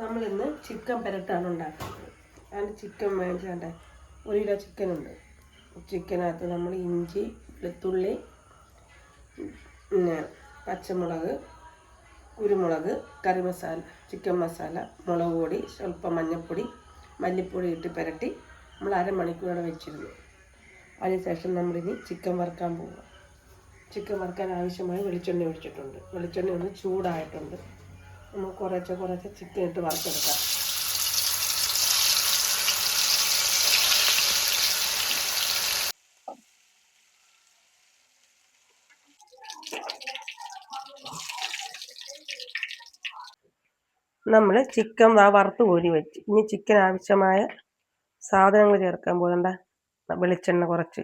നമ്മളിന്ന് ചിക്കൻ പെരട്ടാണ് ഉണ്ടാക്കുന്നത്. അതിന് ചിക്കൻ മേടിച്ചാണ്ട് 1 കിലോ ചിക്കനുണ്ട്. ചിക്കനകത്ത് നമ്മൾ ഇഞ്ചി, വെളുത്തുള്ളി, പിന്നെ പച്ചമുളക്, കുരുമുളക്, കറി മസാല, ചിക്കൻ മസാല, മുളക് പൊടി, സ്വല്പം മഞ്ഞൾപ്പൊടി, മല്ലിപ്പൊടി ഇട്ട് പുരട്ടി നമ്മൾ അരമണിക്കൂറോടെ വെച്ചിരുന്നു. അതിനുശേഷം നമ്മളിനി ചിക്കൻ വറുക്കാൻ പോവുക. ചിക്കൻ വറുക്കാൻ ആവശ്യമായി വെളിച്ചെണ്ണ ഒഴിച്ചിട്ടുണ്ട്. വെളിച്ചെണ്ണ ഒന്ന് ചൂടായിട്ടുണ്ട്. നമ്മൾ കുറച്ച് ചിക്കൻ ഇട്ട് വറുത്തെടുക്കാം. നമ്മൾ ചിക്കൻ വറുത്ത് കോരി വെച്ച് ഇനി ചിക്കൻ ആവശ്യമായ സാധനങ്ങൾ ചേർക്കാൻ പോകണ്ട. വെളിച്ചെണ്ണ കുറച്ച്,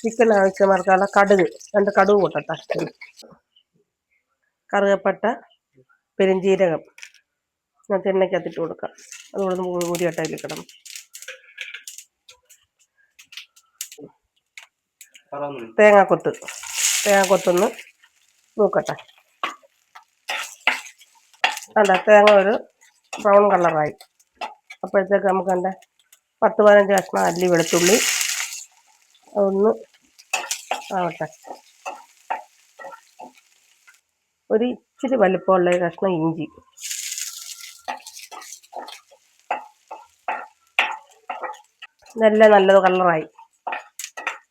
ചിക്കൻ ആവശ്യമാർക്കുള്ള കടുക് 2 കടുക് പൊട്ടട്ടെ, കറുകപ്പട്ട, പെരുംജീരകം എണ്ണയ്ക്കകത്തിട്ട് കൊടുക്കാം. അതുകൊണ്ട് ഊരിയട്ടയിൽ കിടന്നു. തേങ്ങാക്കൊത്തൊന്ന് നോക്കട്ടെ. അല്ല, തേങ്ങ ഒരു ബ്രൗൺ കളറായി. അപ്പോഴത്തേക്ക് നമുക്ക് 10-15 കഷ്ണം അല്ലി വെളുത്തുള്ളി അതൊന്ന് ആവട്ടെ. ഒരു ഇച്ചിരി വലിപ്പമുള്ള കഷ്ണം ഇഞ്ചി, നല്ലത്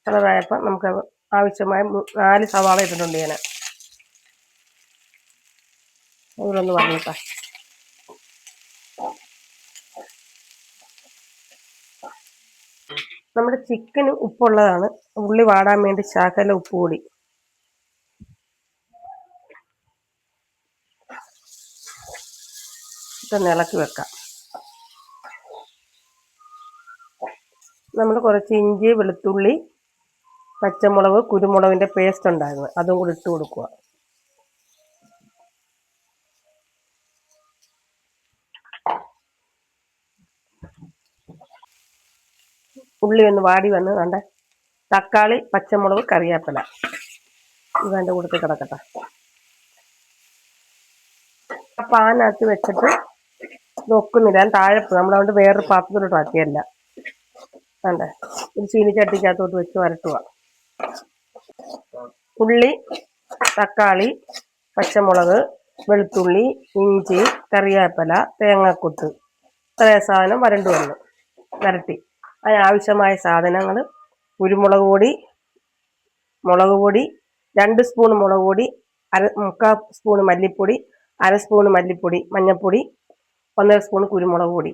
കളറായപ്പോൾ നമുക്ക് ആവശ്യമായ 4 സവാള ഇട്ടിട്ടുണ്ട്. ഞാൻ അതിലൊന്ന് പറഞ്ഞിട്ടാ. നമ്മുടെ ചിക്കന് ഉപ്പുള്ളതാണ്. ഉള്ളി വാടാൻ വേണ്ടി ശകല ഉപ്പ് കൂടി. ഇതൊന്ന് ഇളക്കി വെക്കാം. നമ്മൾ കുറച്ച് ഇഞ്ചി, വെളുത്തുള്ളി, പച്ചമുളക്, കുരുമുളകിൻ്റെ പേസ്റ്റ് ഉണ്ടായിരുന്നു, അതും കൂടി ഇട്ട് കൊടുക്കുക. ഉള്ളി ഒന്ന് വാടി വന്ന് തക്കാളി, പച്ചമുളക്, കറിവേപ്പില ഇതെൻ്റെ കൊടുത്ത് കിടക്കട്ടെ. പാനകത്ത് വെച്ചിട്ട് നോക്കുന്നില്ല, താഴെ നമ്മളതുകൊണ്ട് വേറൊരു പാത്രത്തിലോട്ട് ആക്കിയല്ല. ഒരു ചീനിച്ചട്ടിക്കകത്തോട്ട് വെച്ച് വരട്ടുക. ഉള്ളി, തക്കാളി, പച്ചമുളക്, വെളുത്തുള്ളി, ഇഞ്ചി, കറിവേപ്പില, തേങ്ങാക്കൊത്ത് ഇത്രയും സാധനം വരട്ടി. അതിനാവശ്യമായ സാധനങ്ങൾ: കുരുമുളക് പൊടി, മുളക് പൊടി, 2 സ്പൂൺ മുളക് പൊടി, 1/4 സ്പൂൺ മല്ലിപ്പൊടി, 1/2 സ്പൂൺ മഞ്ഞൾപ്പൊടി, 1.5 സ്പൂൺ കുരുമുളക് പൊടി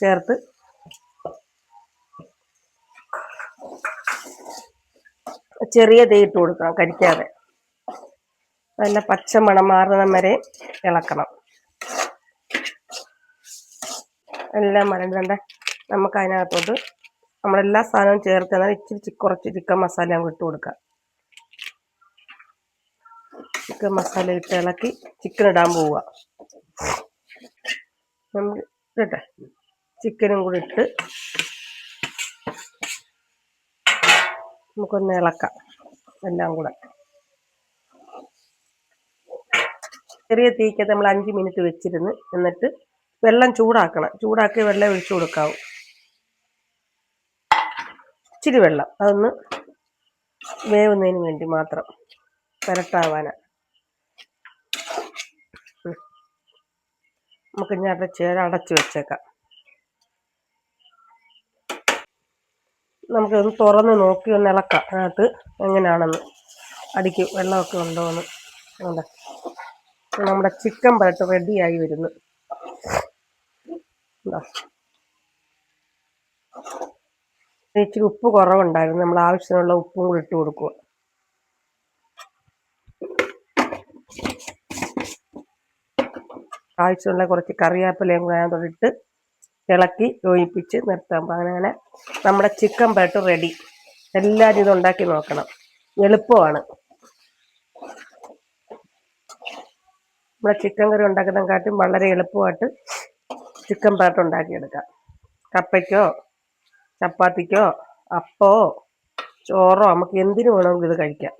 ചേർത്ത് ചെറിയ തീയിട്ട് കൊടുക്കണം, കരിക്കാതെ. നല്ല പച്ചമണം മാറുന്ന വരെ ഇളക്കണം. എല്ലാം വരണ്ടേ. നമുക്ക് അതിനകത്തോട്ട് നമ്മളെല്ലാ സാധനവും ചേർത്ത് കുറച്ച് ചിക്കൻ മസാല അങ്ങ് ഇട്ട് കൊടുക്കാം. ചിക്കൻ മസാല ഇട്ട് ഇളക്കി ചിക്കൻ ഇടാൻ പോവുക. നമുക്ക് ഇട്ടെ ചിക്കനും കൂടി ഇട്ട് നമുക്കൊന്ന് ഇളക്കാം എല്ലാം കൂടെ. ചെറിയ തീക്കകത്ത് നമ്മൾ 5 മിനിറ്റ് വെച്ചിരുന്ന്, എന്നിട്ട് വെള്ളം ചൂടാക്കണം. ചൂടാക്കി വെള്ളം ഒഴിച്ചു കൊടുക്കാവൂ. ഇച്ചിരി വെള്ളം, അതൊന്ന് വേവുന്നതിന് വേണ്ടി മാത്രം, പെരട്ടാവാനാ. നമുക്ക് ഇനി അടച്ച് വെച്ചേക്കാം. നമുക്കൊന്ന് തുറന്ന് നോക്കി ഒന്ന് ഇളക്കാം. അതിനകത്ത് എങ്ങനെയാണെന്ന്, അടിക്ക് വെള്ളമൊക്കെ ഉണ്ടോയെന്ന്. നമ്മുടെ ചിക്കൻ പെരട്ട് റെഡിയായി വരുന്നു. ഇച്ചിരി ഉപ്പ് കുറവുണ്ടായിരുന്നു, നമ്മൾ ആവശ്യത്തിനുള്ള ഉപ്പും കൂടി ഇട്ട് കൊടുക്കുക. ആവശ്യമുള്ള കുറച്ച് കറിവേപ്പിലയും കൂടെ അതിനകത്തോട്ട് ഇളക്കി യോജിപ്പിച്ച് നിർത്താം. അങ്ങനെ നമ്മുടെ ചിക്കൻ പെരട്ട് റെഡി. എല്ലാവരും ഇതുണ്ടാക്കി നോക്കണം, എളുപ്പമാണ്. നമ്മുടെ ചിക്കൻ കറി ഉണ്ടാക്കുന്നതിനെക്കാട്ടും വളരെ എളുപ്പമായിട്ട് ചിക്കൻ പെരട്ട് ഉണ്ടാക്കിയെടുക്കാം. കപ്പയ്ക്കോ ചപ്പാത്തിക്കോ അപ്പമോ ചോറോ നമുക്ക് എന്തിനു വേണമെങ്കിലും ഇത് കഴിക്കാം.